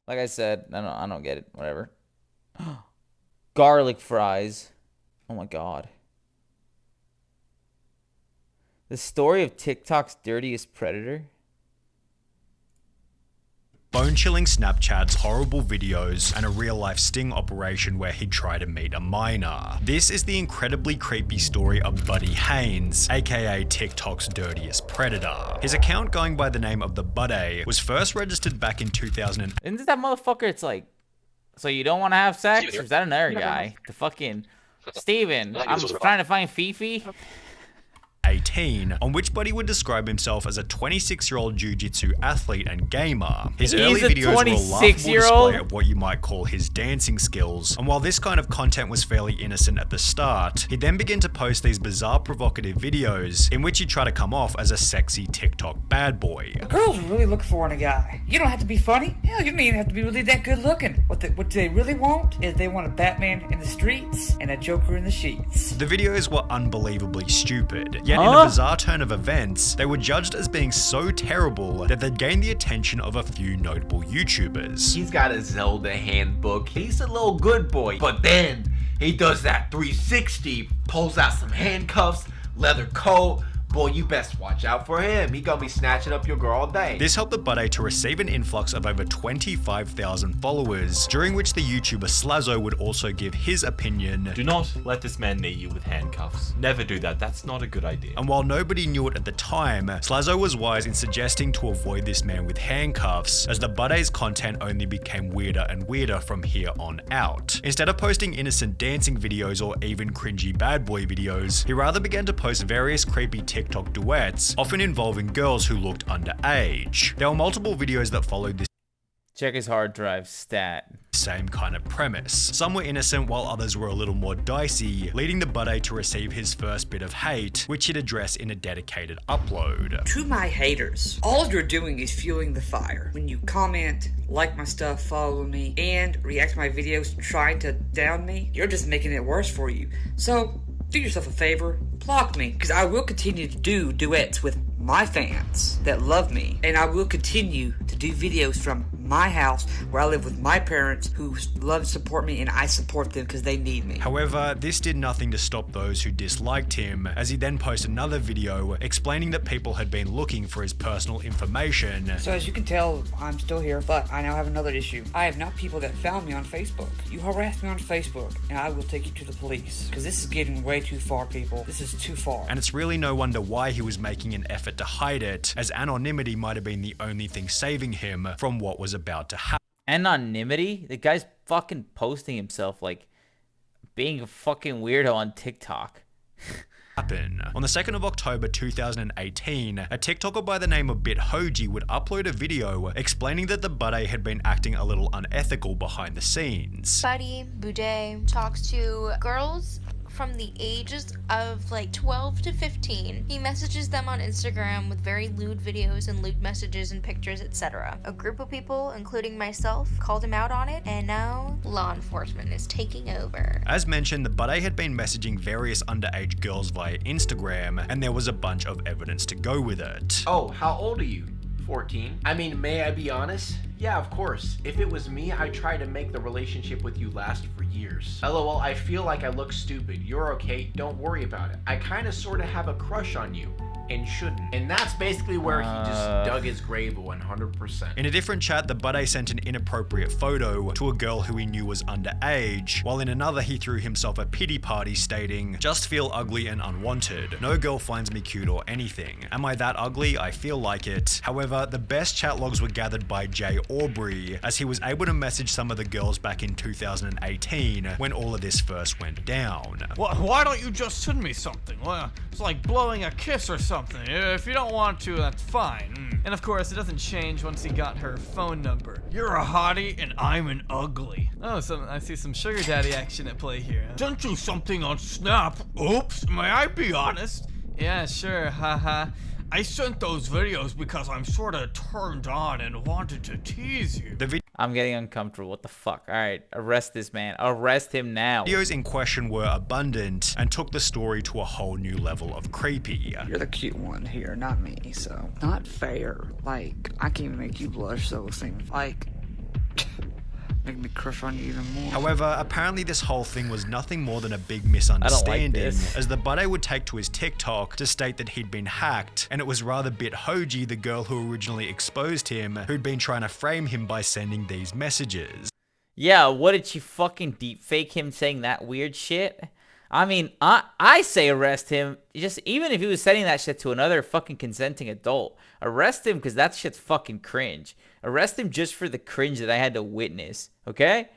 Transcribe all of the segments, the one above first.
Like I said, I don't get it. Whatever. Garlic fries. Oh my god. The story of TikTok's dirtiest predator. Bone-chilling Snapchats, horrible videos, and a real-life sting operation where he'd try to meet a minor. This is the incredibly creepy story of Buddy Haynes, aka TikTok's dirtiest predator. His account, going by the name of the Buddy, was first registered back in 2000. Isn't that motherfucker? It's like, so you don't want to have sex? Or is that another guy? The fucking Steven, I'm trying to find Fifi. 18, on which Buddy would describe himself as a 26-year-old jiu-jitsu athlete and gamer. His early videos were a laughable display of what you might call his dancing skills, and while this kind of content was fairly innocent at the start, he then began to post these bizarre provocative videos in which he'd try to come off as a sexy TikTok bad boy. Girls really look for in a guy. You don't have to be funny. Hell, you don't even have to be really that good looking. What they really want is they want a Batman in the streets and a Joker in the sheets. The videos were unbelievably stupid, yet in a bizarre turn of events, they were judged as being so terrible that they'd gained the attention of a few notable YouTubers. He's got a Zelda handbook. He's a little good boy. But then he does that 360, pulls out some handcuffs, leather coat. Boy, you best watch out for him. He gonna be snatching up your girl all day. This helped the Buddy to receive an influx of over 25,000 followers, during which the YouTuber Slazzo would also give his opinion. Do not let this man knee you with handcuffs. Never do that. That's not a good idea. And while nobody knew it at the time, Slazzo was wise in suggesting to avoid this man with handcuffs, as the Buddy's content only became weirder and weirder from here on out. Instead of posting innocent dancing videos or even cringy bad boy videos, he rather began to post various creepy TikTok duets, often involving girls who looked underage. There were multiple videos that followed this Check his hard drive stat. same kind of premise. Some were innocent while others were a little more dicey, leading the Buddy to receive his first bit of hate, which he'd address in a dedicated upload. To my haters, all you're doing is fueling the fire. When you comment, like my stuff, follow me, and react to my videos trying to down me, you're just making it worse for you. So, do yourself a favor, block me, because I will continue to do duets with my fans that love me, and I will continue to do videos from my house where I live with my parents who love and support me, and I support them because they need me. However, this did nothing to stop those who disliked him, as he then posted another video explaining that people had been looking for his personal information. So as you can tell, I'm still here, but I now have another issue. I have not people that found me on Facebook. You harassed me on Facebook, and I will take you to the police, because this is getting way too far, people. This is too far. And it's really no wonder why he was making an effort to hide it, as anonymity might have been the only thing saving him from what was about to happen. Anonymity? The guy's fucking posting himself like being a fucking weirdo on TikTok. On the 2nd of October 2018, a TikToker by the name of BitHoji would upload a video explaining that the Buddy had been acting a little unethical behind the scenes. Buddy Boudet talks to girls from the ages of like 12 to 15. He messages them on Instagram with very lewd videos and lewd messages and pictures, etc. A group of people, including myself, called him out on it, and now law enforcement is taking over. As mentioned, the Buddy had been messaging various underage girls via Instagram, and there was a bunch of evidence to go with it. Oh, how old are you? 14. I mean, may I be honest? Yeah, of course. If it was me, I'd try to make the relationship with you last for years. LOL, I feel like I look stupid. You're okay, don't worry about it. I kinda sorta have a crush on you. And shouldn't. And that's basically where he just dug his grave 100%. In a different chat, the Buddy sent an inappropriate photo to a girl who he knew was underage, while in another he threw himself a pity party stating, "Just feel ugly and unwanted. No girl finds me cute or anything. Am I that ugly? I feel like it." However, the best chat logs were gathered by Jay Aubrey, as he was able to message some of the girls back in 2018 when all of this first went down. Why don't you just send me something? Well, it's like blowing a kiss or something. If you don't want to, that's fine. And of course, it doesn't change once he got her phone number. You're a hottie and I'm an ugly. Oh, so I see some sugar daddy action at play here. Sent you something on Snap. Oops, may I be honest? Yeah, sure, haha. I sent those videos because I'm sorta turned on and wanted to tease you. I'm getting uncomfortable. What the fuck? Alright, arrest this man. Arrest him now. Videos in question were abundant and took the story to a whole new level of creepy. You're the cute one here, not me, so. Not fair. Like, I can't even make you blush, so it seems like, Make me crush on you even more. However, apparently this whole thing was nothing more than a big misunderstanding, this. as the buddy would take to his TikTok to state that he'd been hacked, and it was rather Bithoji, the girl who originally exposed him, who'd been trying to frame him by sending these messages. Yeah, what did she fucking deep fake him saying that weird shit? I mean, I say arrest him. Just even if he was sending that shit to another fucking consenting adult, arrest him because that shit's fucking cringe. Arrest him just for the cringe that I had to witness. Okay?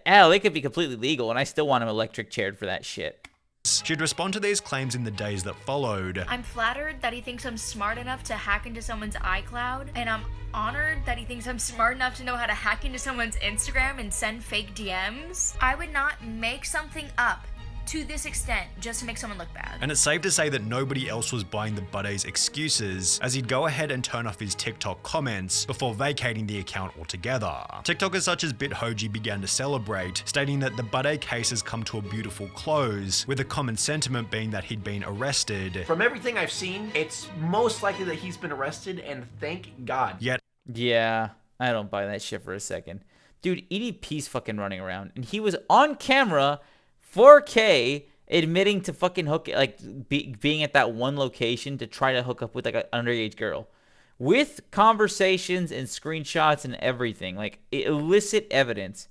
Hell, it could be completely legal, and I still want him electric chaired for that shit. She'd respond to these claims in the days that followed. I'm flattered that he thinks I'm smart enough to hack into someone's iCloud, and I'm honored that he thinks I'm smart enough to know how to hack into someone's Instagram and send fake DMs. I would not make something up to this extent just to make someone look bad. And it's safe to say that nobody else was buying the buddy's excuses, as he'd go ahead and turn off his TikTok comments before vacating the account altogether. TikTokers such as Bithoji began to celebrate, stating that the buddy case has come to a beautiful close, with the common sentiment being that he'd been arrested. From everything I've seen, it's most likely that he's been arrested, and thank God. Yet, Yeah, I don't buy that shit for a second. Dude, EDP's fucking running around, and he was on camera 4K admitting to fucking being at that one location to try to hook up with like an underage girl with conversations and screenshots and everything, like illicit evidence.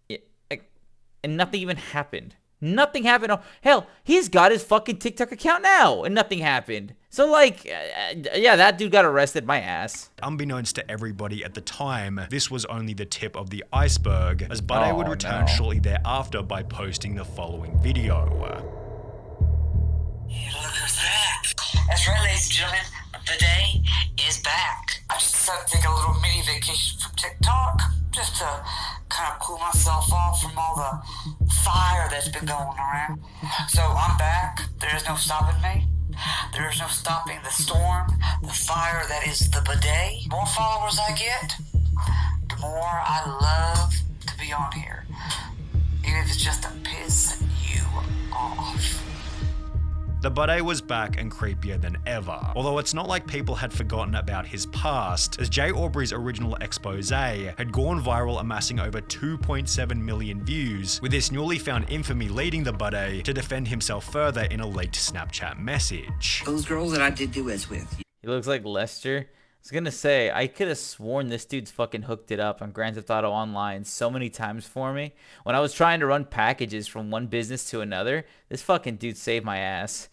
And nothing even happened. Nothing happened. Oh, hell, he's got his fucking TikTok account now and nothing happened. So like, yeah, that dude got arrested, my ass. unbeknownst to everybody at the time, this was only the tip of the iceberg, as Buddy would return shortly thereafter by posting the following video. Hey, look who's back. That's right, ladies and gentlemen. The day is back. I just decided to take a little mini vacation from TikTok just to kind of cool myself off from all the fire that's been going around. So I'm back. There is no stopping me. There is no stopping the storm, the fire that is the bidet. The more followers I get, the more I love to be on here. Even if it's just to piss you off. The Buddy was back and creepier than ever. Although it's not like people had forgotten about his past, as Jay Aubrey's original expose had gone viral, amassing over 2.7 million views, with this newly found infamy leading the Buddy to defend himself further in a leaked Snapchat message. Those girls that I did duets with. He looks like Lester. I was gonna say, I could have sworn this dude's fucking hooked it up on Grand Theft Auto Online so many times for me. When I was trying to run packages from one business to another, this fucking dude saved my ass.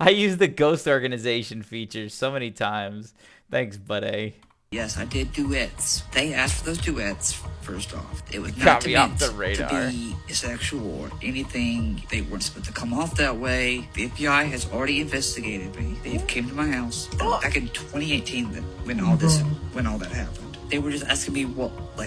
I used the ghost organization feature so many times. Thanks, buddy. Yes, I did duets. They asked for those duets, first off. It was Got not me meant off the radar. to be sexual or anything. They weren't supposed to come off that way. The FBI has already investigated me. They came to my house back in 2018 when all that happened. They were just asking me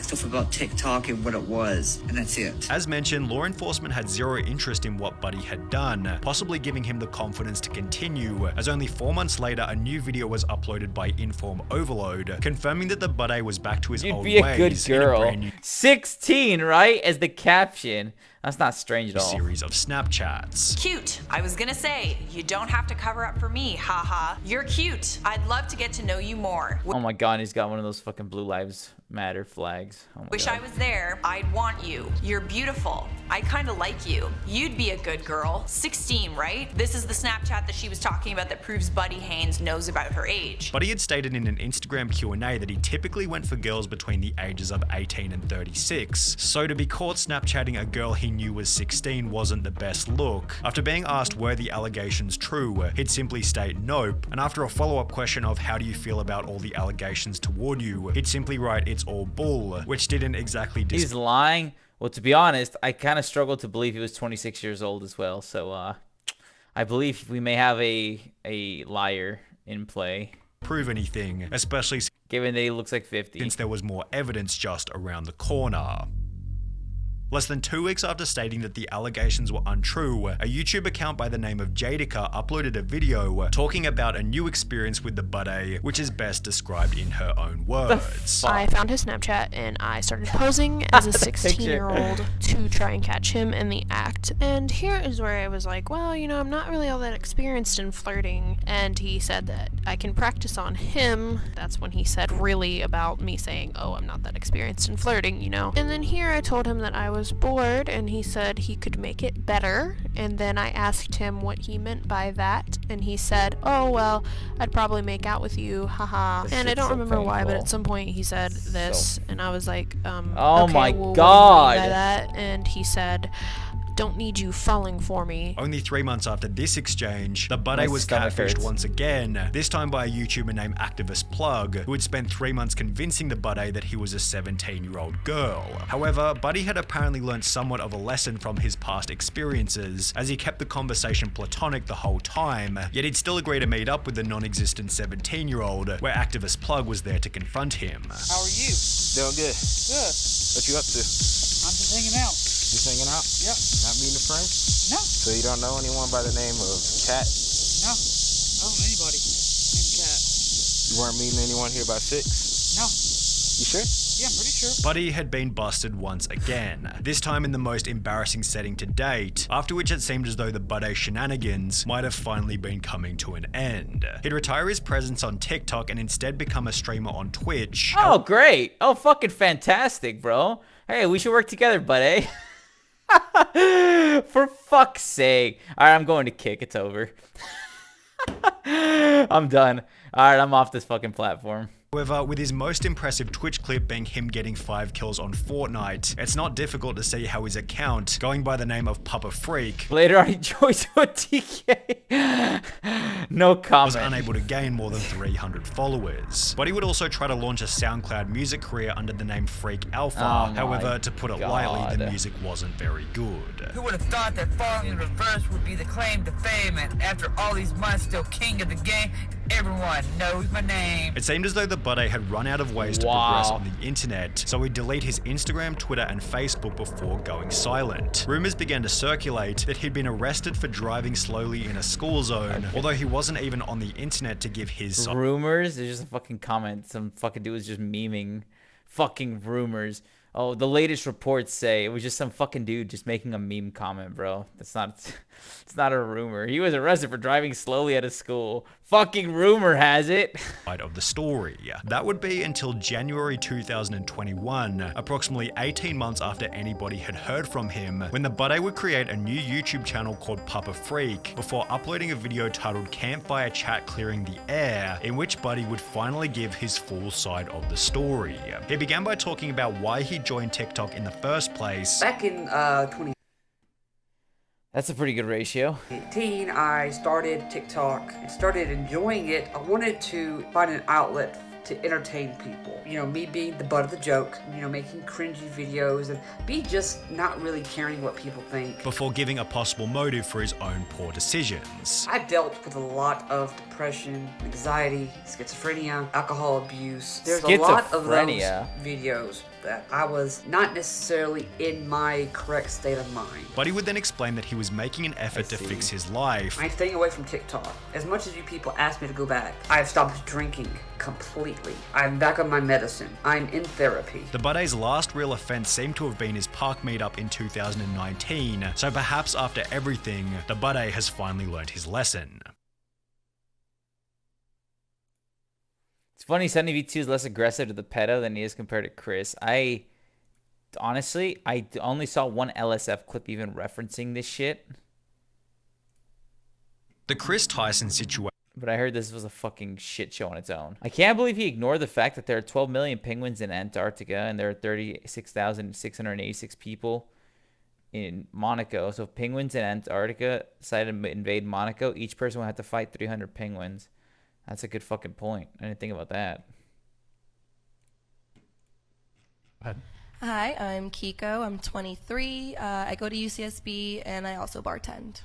stuff about TikTok and what it was, and that's it. As mentioned, law enforcement had zero interest in what Buddy had done, possibly giving him the confidence to continue, as only 4 months later a new video was uploaded by Inform Overload, confirming that the Buddy was back to his You'd old be a ways good in a girl. brand new 16, right? As the caption. That's not strange at all. series of Snapchats. Cute. I was gonna say, you don't have to cover up for me, haha. You're cute. I'd love to get to know you more. Oh my god, he's got one of those fucking Blue Lives Matter flags. Oh my Wish god. I was there. I'd want you. You're beautiful. I kinda like you. You'd be a good girl. 16, right? This is the Snapchat that she was talking about that proves Buddy Haynes knows about her age. Buddy had stated in an Instagram Q&A that he typically went for girls between the ages of 18 and 36, so to be caught Snapchatting a girl he knew was 16 wasn't the best look. After being asked were the allegations true, he'd simply state nope, and after a follow-up question of how do you feel about all the allegations toward you, he'd simply write it's all bull, which didn't exactly He's lying. Well, to be honest, I kind of struggled to believe he was 26 years old as well. So, I believe we may have a liar in play. Prove anything, especially given that he looks like 50. since there was more evidence just around the corner. Less than 2 weeks after stating that the allegations were untrue, a YouTube account by the name of Jadica uploaded a video talking about a new experience with the buddy, which is best described in her own words. I found his Snapchat and I started posing as a 16-year-old to try and catch him in the act. And here is where I was like, well, you know, I'm not really all that experienced in flirting. And he said that I can practice on him. That's when he said really about me saying, oh, I'm not that experienced in flirting, you know. And then here I told him that I was bored and he said he could make it better. And then I asked him what he meant by that. And he said, oh, well, I'd probably make out with you, haha. And I don't remember why, but at some point he said this. And I was like, oh okay, my well, God. what do you mean by that? And he said, don't need you falling for me. Only 3 months after this exchange, the buddy was catfished once again, this time by a YouTuber named Activist Plug, who had spent 3 months convincing the buddy that he was a 17-year-old girl. However, Buddy had apparently learned somewhat of a lesson from his past experiences, as he kept the conversation platonic the whole time, yet he'd still agree to meet up with the non-existent 17-year-old, where Activist Plug was there to confront him. How are you? Doing good. Good. What you up to? I'm just hanging out. Just hanging out? Yep. Not meeting friends? No. So you don't know anyone by the name of Cat? No. I don't know anybody named Cat. You weren't meeting anyone here by 6? No. You sure? Yeah, I'm pretty sure. Buddy had been busted once again, this time in the most embarrassing setting to date, after which it seemed as though the Buddy shenanigans might have finally been coming to an end. He'd retire his presence on TikTok and instead become a streamer on Twitch. Oh, great. Oh, fucking fantastic, bro. Hey, we should work together, buddy. For fuck's sake. Alright, I'm going to kick. It's over. I'm done. Alright, I'm off this fucking platform. However, with his most impressive Twitch clip being him getting 5 kills on Fortnite, it's not difficult to see how his account, going by the name of Papa Freak, later on he joins to a TK. No comment. was unable to gain more than 300 followers. But he would also try to launch a SoundCloud music career under the name Freak Alpha. Oh However, to put it lightly, the music wasn't very good. Who would have thought that falling in reverse would be the claim to fame, and after all these months still king of the game, everyone knows my name. It seemed as though the Buddy had run out of ways to progress on the internet, so he'd delete his Instagram, Twitter, and Facebook before going silent. Rumors began to circulate that he'd been arrested for driving slowly in a school zone, although he wasn't even on the internet to give his rumors. There's just a fucking comment. Some fucking dude was just memeing fucking rumors. Oh, the latest reports say it was just some fucking dude just making a meme comment, bro. That's not, it's not a rumor. He was arrested for driving slowly at a school. Fucking rumor has it. Of the story. That would be until January 2021, approximately 18 months after anybody had heard from him, when the Buddy would create a new YouTube channel called Papa Freak, before uploading a video titled Campfire Chat Clearing the Air, in which Buddy would finally give his full side of the story. He began by talking about why he joined TikTok in the first place. Back in 2018, That's a pretty good ratio. I started TikTok and started enjoying it. I wanted to find an outlet to entertain people. You know, me being the butt of the joke, you know, making cringy videos and me just not really caring what people think. Before giving a possible motive for his own poor decisions. I've dealt with a lot of depression, anxiety, schizophrenia, alcohol abuse. There's a lot of those videos that I was not necessarily in my correct state of mind. But he would then explain that he was making an effort to fix his life. I'm staying away from TikTok. As much as you people ask me to go back, I've stopped drinking completely. I'm back on my medicine. I'm in therapy. The Buddy's last real offense seemed to have been his park meetup in 2019, so perhaps after everything, the Buddy has finally learned his lesson. It's funny, Sunny V2 is less aggressive to the pedo than he is compared to Chris. Honestly, I only saw one LSF clip even referencing this shit. The Chris Tyson situation. But I heard this was a fucking shit show on its own. I can't believe he ignored the fact that there are 12 million penguins in Antarctica and there are 36,686 people in Monaco. So if penguins in Antarctica decided to invade Monaco, each person would have to fight 300 penguins. That's a good fucking point. I didn't think about that. Go ahead. Hi, I'm Kiko. I'm 23. I go to UCSB and I also bartend.